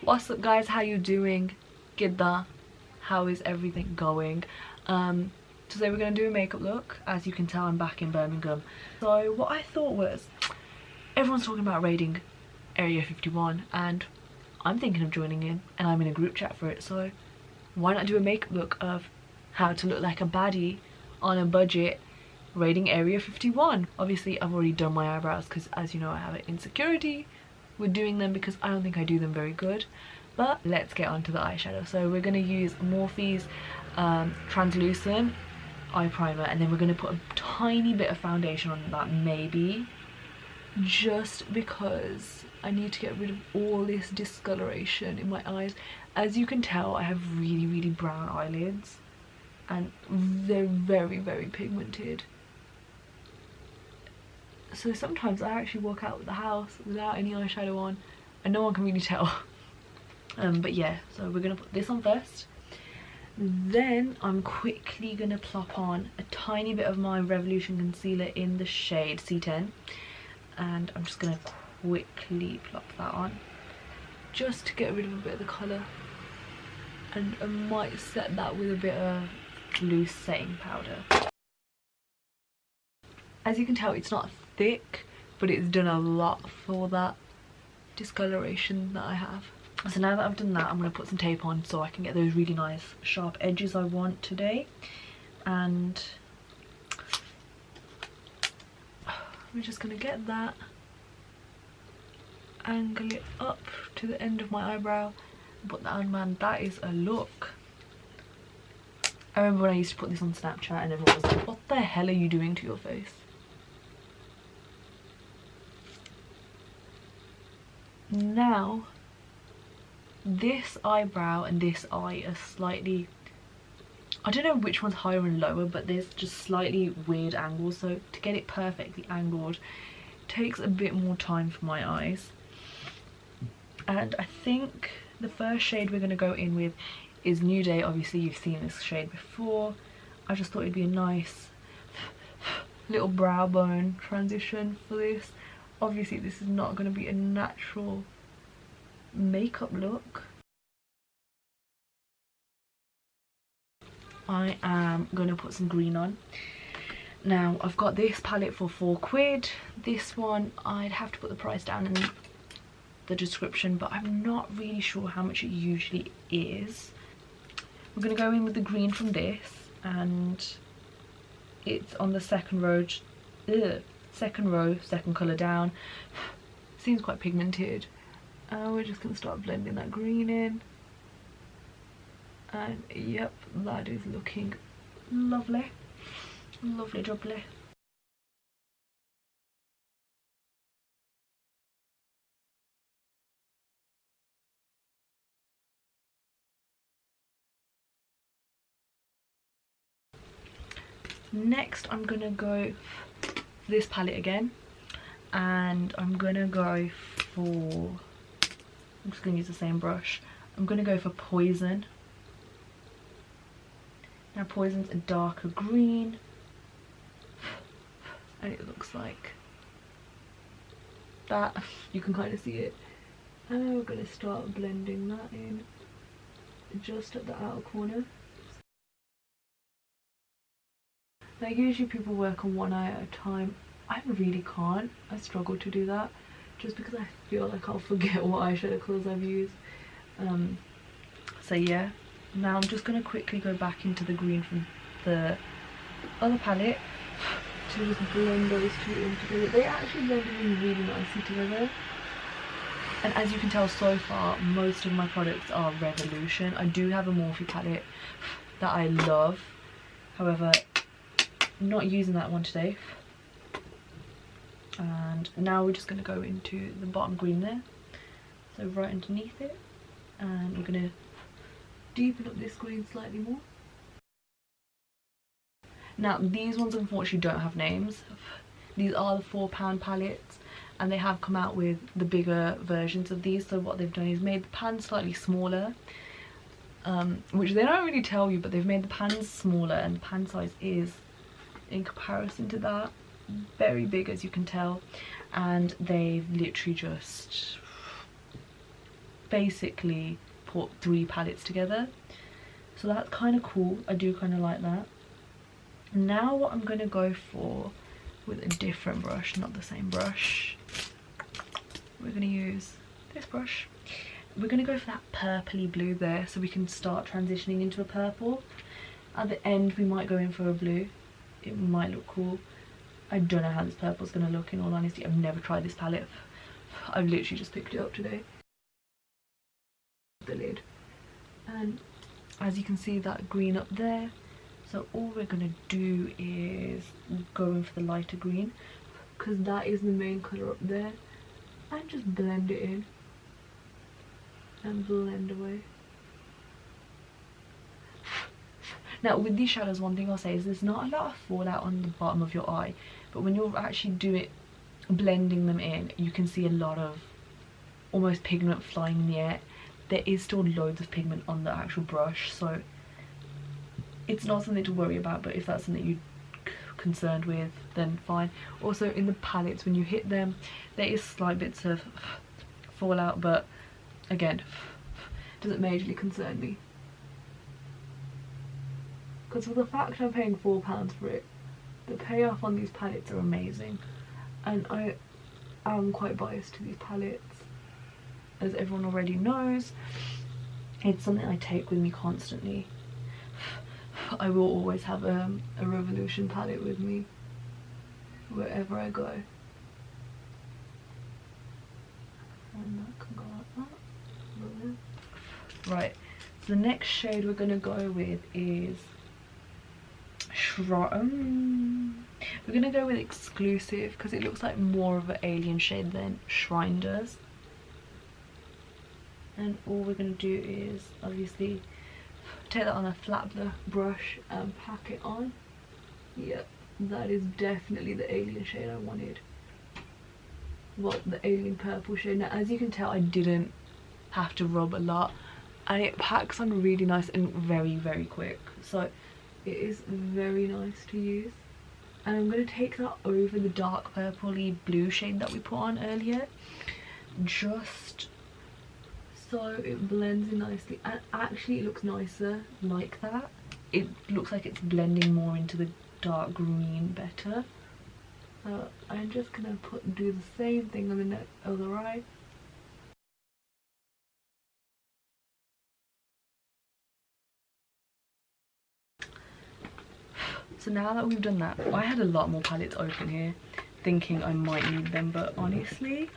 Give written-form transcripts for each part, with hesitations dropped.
What's up guys, how you doing? Gidda? How is everything going? Today we're going to do a makeup look. As you can tell, I'm back in Birmingham. So what I thought was, everyone's talking about raiding Area 51 and I'm thinking of joining in, and I'm in a group chat for it, so why not do a makeup look of how to look like a baddie on a budget raiding Area 51. Obviously I've already done my eyebrows because, as you know, I have an insecurity with doing them because I don't think I do them very good. But let's get on to the eyeshadow. So we're going to use Morphe's translucent eye primer, and then we're going to put a tiny bit of foundation on that, maybe, just because I need to get rid of all this discoloration in my eyes. As you can tell, I have really brown eyelids and they're very pigmented. So sometimes I actually walk out of the house without any eyeshadow on and no one can really tell. But yeah, so we're gonna put this on first. Then I'm quickly gonna plop on a tiny bit of my Revolution concealer in the shade C10, and I'm just gonna quickly plop that on just to get rid of a bit of the colour, and I might set that with a bit of loose setting powder. As you can tell, it's not thick, but it's done a lot for that discoloration that I have. So now that I've done that, I'm going to put some tape on so I can get those really nice sharp edges I want today. And we're just going to get that, angle it up to the end of my eyebrow, put that on. Man, that is a look. I remember when I used to put this on Snapchat and everyone was like, what the hell are you doing to your face? Now, this eyebrow and this eye are slightly, I don't know which one's higher and lower, but there's just slightly weird angles, so to get it perfectly angled takes a bit more time for my eyes. And I think the first shade we're going to go in with is New Day. Obviously you've seen this shade before. I just thought it'd be a nice little brow bone transition for this. Obviously this is not going to be a natural makeup look. I am going to put some green on. Now I've got this palette for £4. This one, I'd have to put the price down in the description, but I'm not really sure how much it usually is. We're going to go in with the green from this, and it's on the second row, second colour down. Seems quite pigmented. We're just going to start blending that green in, and yep, that is looking lovely, lovely jubbly. Next I'm going to go for this palette again, and I'm going to go for, I'm just going to use the same brush. I'm going to go for Poison. Now Poison's a darker green, and it looks like that. You can kind of see it. And we're going to start blending that in just at the outer corner. Now usually people work on one eye at a time. I really can't. I struggle to do that just because I feel like I'll forget what eyeshadow colours I've used. So yeah, now I'm just going to quickly go back into the green from the other palette to just blend those two in together. They actually blend in really nicely together. And as you can tell, so far most of my products are Revolution. I do have a Morphe palette that I love, however I'm not using that one today. And now we're just going to go into the bottom green there, so right underneath it, and we're going to deepen up this green slightly more. Now these ones unfortunately don't have names. These are the £4 palettes, and they have come out with the bigger versions of these. So what they've done is made the pan slightly smaller, which they don't really tell you, but they've made the pans smaller, and the pan size is, in comparison to that, very big, as you can tell. And they've literally just basically put 3 palettes together. So that's kind of cool. I do kind of like that. Now what I'm going to go for with a different brush, not the same brush, we're going to use this brush. We're going to go for that purpley blue there, so we can start transitioning into a purple. At the end we might go in for a blue. It might look cool. I don't know how this purple is going to look, in all honesty. I've never tried this palette. I've literally just picked it up today. The lid. And as you can see, that green up there. So all we're going to do is go in for the lighter green, because that is the main colour up there. And just blend it in. And blend away. Now with these shadows, one thing I'll say is there's not a lot of fallout on the bottom of your eye, but when you're actually blending them in, you can see a lot of almost pigment flying in the air. There is still loads of pigment on the actual brush, so it's not something to worry about, but if that's something you're concerned with, then fine. Also in the palettes, when you hit them, there is slight bits of fallout, but again, doesn't majorly concern me. Because for the fact I'm paying £4 for it, the payoff on these palettes are amazing. And I am quite biased to these palettes, as everyone already knows. It's something I take with me constantly. I will always have a Revolution palette with me wherever I go. And that can go like that. Right, so the next shade we're going to go with is we're going to go with Exclusive, because it looks like more of an alien shade than Shrine does. And all we're going to do is obviously take that on a flat brush and pack it on. Yep, that is definitely the alien shade I wanted. Well, the alien purple shade. Now as you can tell, I didn't have to rub a lot, and it packs on really nice and very, very quick. So it is very nice to use. And I'm going to take that over the dark purpley blue shade that we put on earlier, just so it blends in nicely. And actually it looks nicer like that. It looks like it's blending more into the dark green better. I'm just going to do the same thing on the other eye. So now that we've done that, I had a lot more palettes open here thinking I might need them, but honestly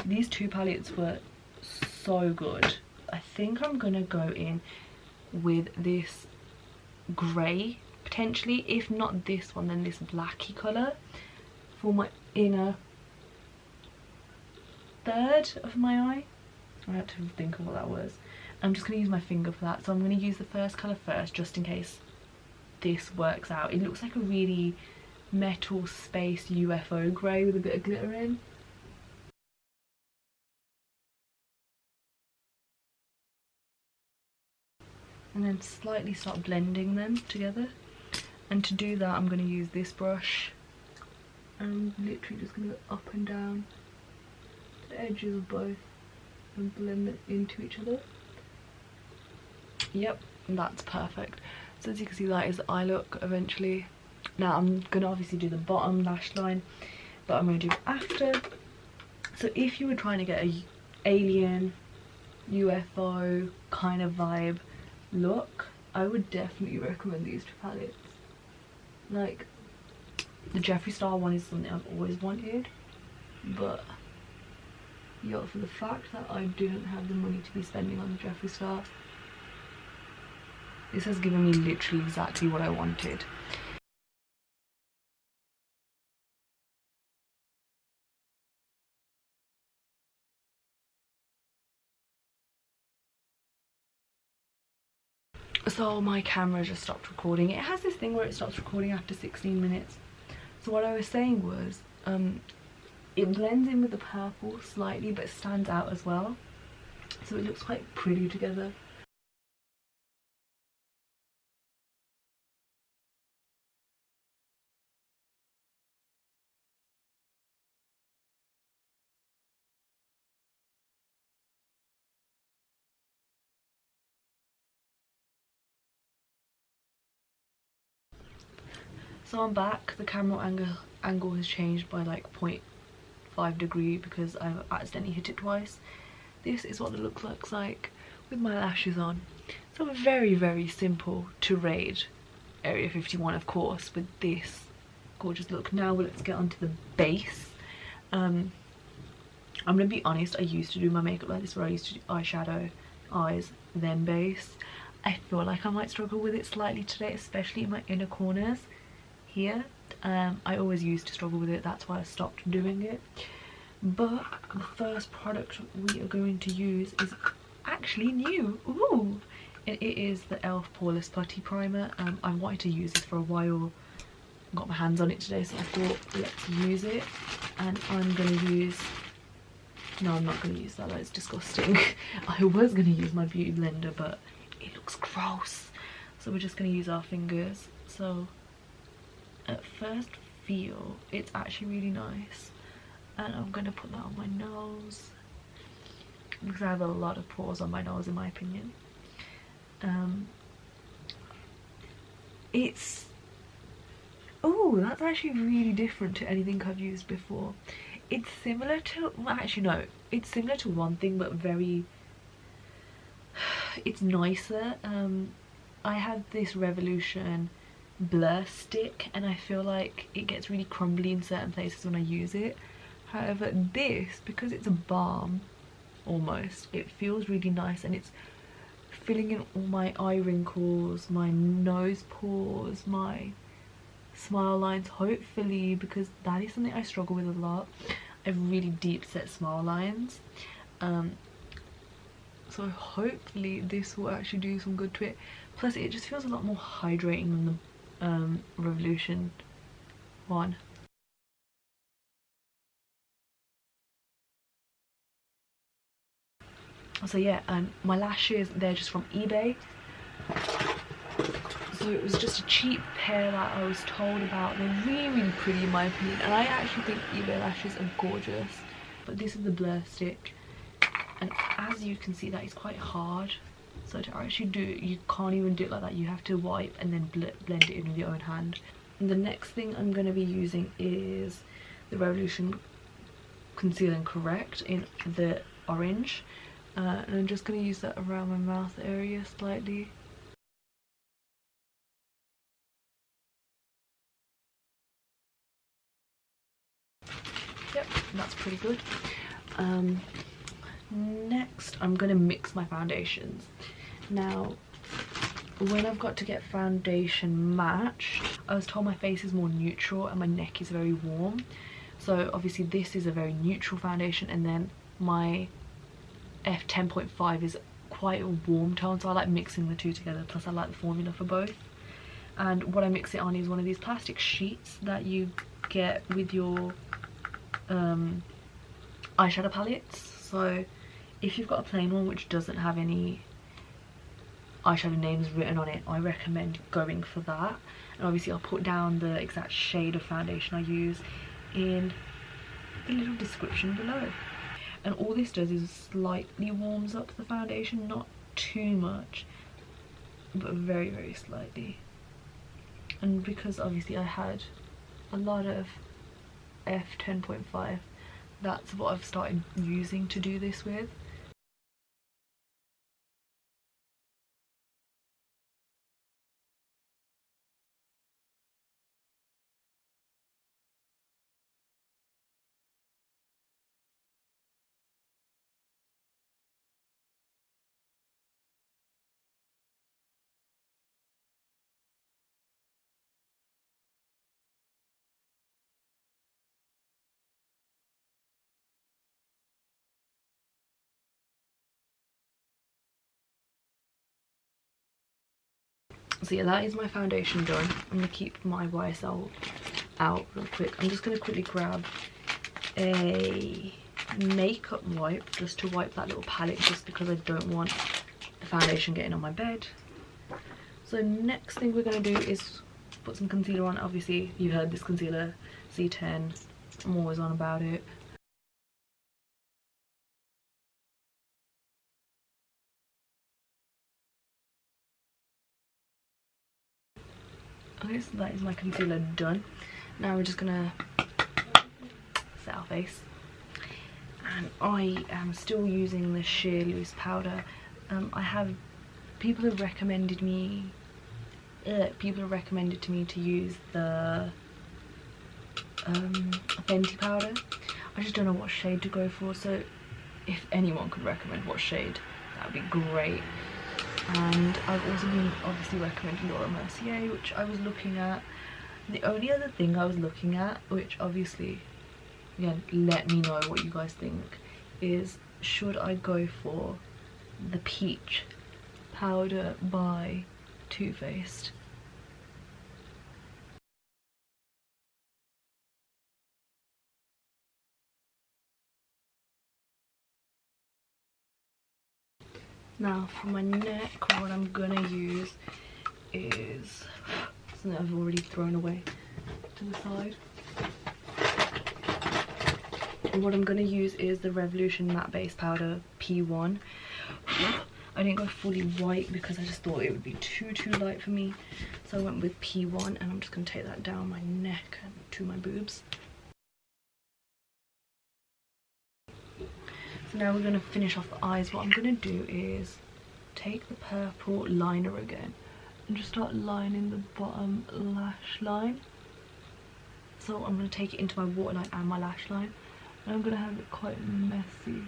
these 2 palettes were so good. I think I'm gonna go in with this grey potentially, if not this one then this blacky colour for my inner third of my eye. I had to think of what that was. I'm just gonna use my finger for that, so I'm gonna use the first colour first just in case this works out. It looks like a really metal space UFO grey with a bit of glitter in. And then slightly start blending them together. And to do that I'm going to use this brush, and I'm literally just going to go up and down the edges of both and blend them into each other. Yep, that's perfect. So as you can see, that is the eye look eventually. Now I'm going to obviously do the bottom lash line, but I'm going to do it after. So if you were trying to get a alien UFO kind of vibe look, I would definitely recommend these 2 palettes. Like, the Jeffree Star one is something I've always wanted, but yeah, for the fact that I didn't have the money to be spending on the Jeffree Star, this has given me literally exactly what I wanted. So my camera just stopped recording. It has this thing where it stops recording after 16 minutes. So what I was saying was, it blends in with the purple slightly, but it stands out as well. So it looks quite pretty together. So I'm back. The camera angle has changed by like 0.5 degree because I've accidentally hit it twice. This is what it looks like with my lashes on. So very, very simple to raid Area 51, of course, with this gorgeous look. Now let's get onto the base. I'm gonna be honest, I used to do my makeup like this, where I used to do eyeshadow, eyes, then base. I feel like I might struggle with it slightly today, especially in my inner corners here. I always used to struggle with it, that's why I stopped doing it. But the first product we are going to use is actually new. Ooh! It is the e.l.f. Poreless Putty Primer. I wanted to use this for a while. Got my hands on it today, so I thought let's use it. And I'm going to use... No, I'm not going to use that. That's disgusting. I was going to use my beauty blender, but it looks gross. So we're just going to use our fingers. So at first feel, it's actually really nice. And I'm going to put that on my nose, because I have a lot of pores on my nose in my opinion. It's... oh, that's actually really different to anything I've used before. It's similar to... well, actually no, it's similar to one thing, but very... it's nicer. I have this Revolution blur stick, and I feel like it gets really crumbly in certain places when I use it. However, this, because it's a balm almost, it feels really nice, and it's filling in all my eye wrinkles, my nose pores, my smile lines, hopefully, because that is something I struggle with a lot. I have really deep set smile lines, so hopefully this will actually do some good to it. Plus it just feels a lot more hydrating than the Revolution one. So yeah, my lashes, they're just from eBay. So it was just a cheap pair that I was told about. They're really, really pretty in my opinion, and I actually think eBay lashes are gorgeous. But this is the blur stick, and as you can see, that is quite hard. So to actually do it, you can't even do it like that. You have to wipe and then blend it in with your own hand. And the next thing I'm going to be using is the Revolution Conceal and Correct in the orange. And I'm just going to use that around my mouth area slightly. Yep, that's pretty good. Next, I'm going to mix my foundations. Now, when I've got to get foundation matched, I was told my face is more neutral and my neck is very warm. So obviously this is a very neutral foundation, and then my F10.5 is quite a warm tone, so I like mixing the two together. Plus I like the formula for both. And what I mix it on is one of these plastic sheets that you get with your eyeshadow palettes. So if you've got a plain one which doesn't have any eyeshadow names written on it, I recommend going for that. And obviously I'll put down the exact shade of foundation I use in the little description below. And all this does is slightly warms up the foundation, not too much, but very, very slightly. And because obviously I had a lot of F10.5, that's what I've started using to do this with. So yeah, that is my foundation done. I'm going to keep my YSL out real quick. I'm just going to quickly grab a makeup wipe just to wipe that little palette, just because I don't want the foundation getting on my bed. So next thing we're going to do is put some concealer on. Obviously you heard this concealer, C10, I'm always on about it. Okay, so that is my concealer done. Now we're just gonna set our face. And I am still using the sheer loose powder. People have recommended to me to use the Fenty powder. I just don't know what shade to go for, so if anyone could recommend what shade, that would be great. And I've also been obviously recommending Laura Mercier, which I was looking at. The only other thing I was looking at, which obviously, again, let me know what you guys think, is should I go for the peach powder by Too Faced. Now for my neck, what I'm gonna use is something I've already thrown away to the side. And what I'm gonna use is the Revolution Matte Base Powder P1. I didn't go fully white because I just thought it would be too light for me, so I went with P1, and I'm just gonna take that down my neck and to my boobs. So now we're going to finish off the eyes. What I'm going to do is take the purple liner again and just start lining the bottom lash line. So I'm going to take it into my waterline and my lash line, and I'm going to have it quite messy.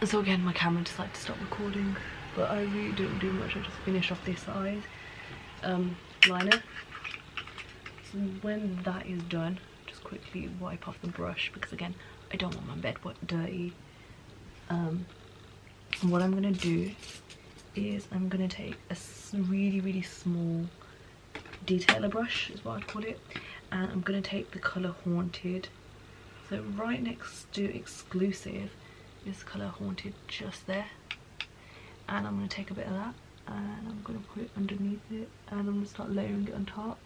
So again, my camera decided to stop recording, but I really didn't do much. I just finished off this eyes liner. So when that is done, just quickly wipe off the brush, because again, I don't want my bed dirty. What I'm gonna do is I'm gonna take a really small detailer brush, is what I'd call it, and I'm gonna take the colour Haunted. So right next to Exclusive is colour Haunted, just there, and I'm gonna take a bit of that and I'm gonna put it underneath it, and I'm gonna start layering it on top.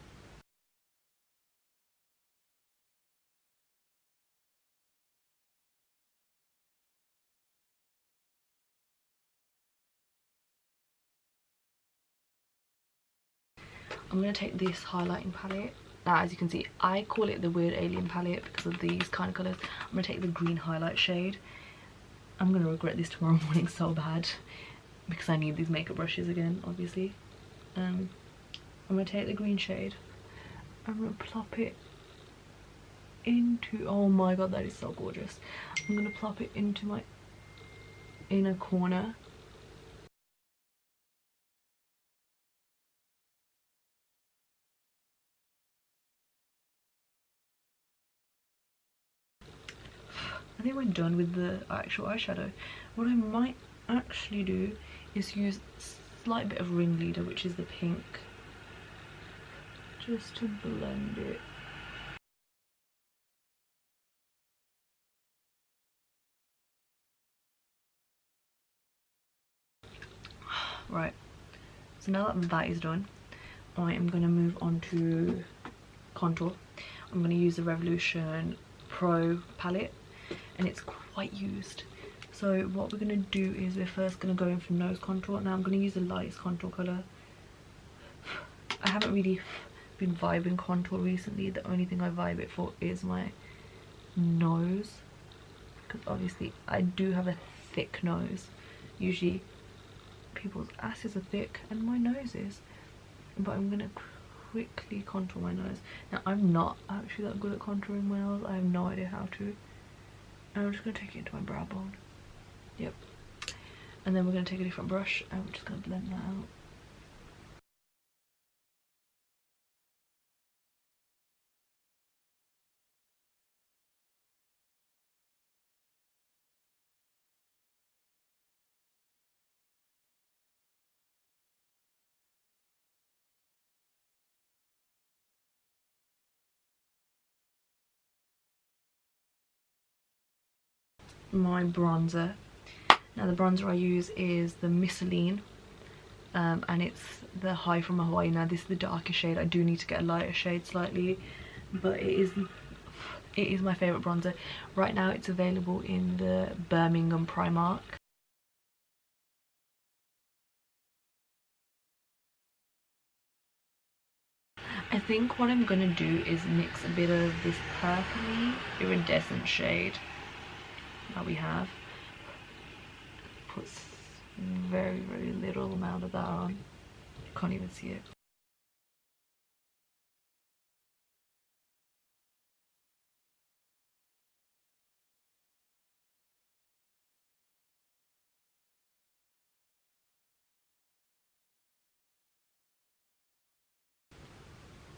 I'm going to take this highlighting palette. Now, as you can see, I call it the Weird Alien palette because of these kind of colours. I'm going to take the green highlight shade. I'm going to regret this tomorrow morning so bad because I need these makeup brushes again, obviously. I'm going to take the green shade. I'm going to plop it into... Oh my god, that is so gorgeous. I'm going to plop it into my inner corner. I think we're done with the actual eyeshadow. What I might actually do is use a slight bit of ringleader, which is the pink, just to blend it. Right, so now that that is done, I am going to move on to contour. I'm going to use the Revolution Pro palette, and it's quite used. So what we're going to do is we're first going to go in for nose contour. Now I'm going to use the lightest contour colour. I haven't really been vibing contour recently. The only thing I vibe it for is my nose, because obviously I do have a thick nose. Usually people's asses are thick and my nose is, but I'm going to quickly contour my nose. Now I'm not actually that good at contouring my nose. I have no idea how to. And I'm just going to take it into my brow bone. Yep. And then we're going to take a different brush and we're just going to blend that out. My bronzer. Now the bronzer I use is the Misslyn, and it's the High from Hawaii. Now this is the darker shade. I do need to get a lighter shade slightly, but it is my favourite bronzer. Right now it's available in the Birmingham Primark. I think what I'm gonna do is mix a bit of this purpley iridescent shade that we have. Put very, very little amount of that on. You can't even see it.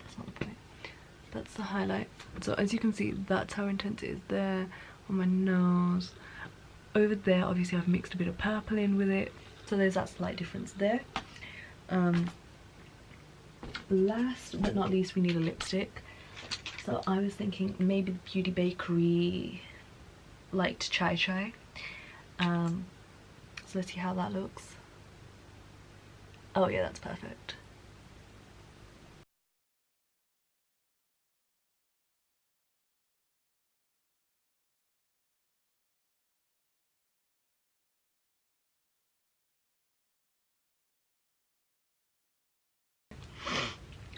That's not the point. That's the highlight. So as you can see, that's how intense it is there on my nose. Over there, obviously I've mixed a bit of purple in with it, so there's that slight difference there. Last but not least, we need a lipstick. So I was thinking maybe the Beauty Bakery Light Chai Chai. So let's see how that looks. Oh yeah, that's perfect.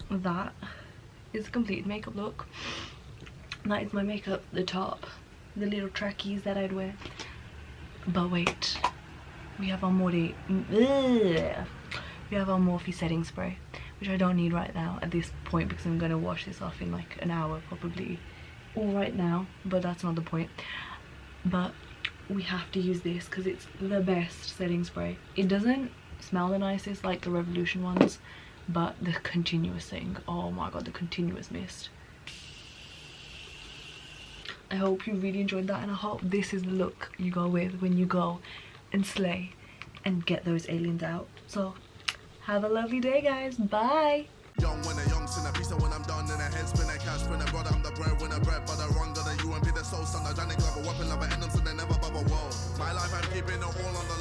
That is a complete makeup look. That is my makeup, the top, the little trackies that I'd wear. But wait, we have our morphe setting spray, which I don't need right now at this point because I'm gonna wash this off in like an hour probably, or right now, but that's not the point. But we have to use this because it's the best setting spray. It doesn't smell the nicest like the Revolution ones, but the continuous thing, oh my god, the continuous mist. I hope you really enjoyed that, and I hope this is the look you go with when you go and slay and get those aliens out. So have a lovely day, guys. Bye. Young when a young sinner, piece of when I'm done in a head spin a cash spin a brother, I'm the bread winner, bread but the wrong, that you and be the soul son, the Johnny Club, a weapon lover, and them so they never bubble. Whoa, my life I'm keeping it all on the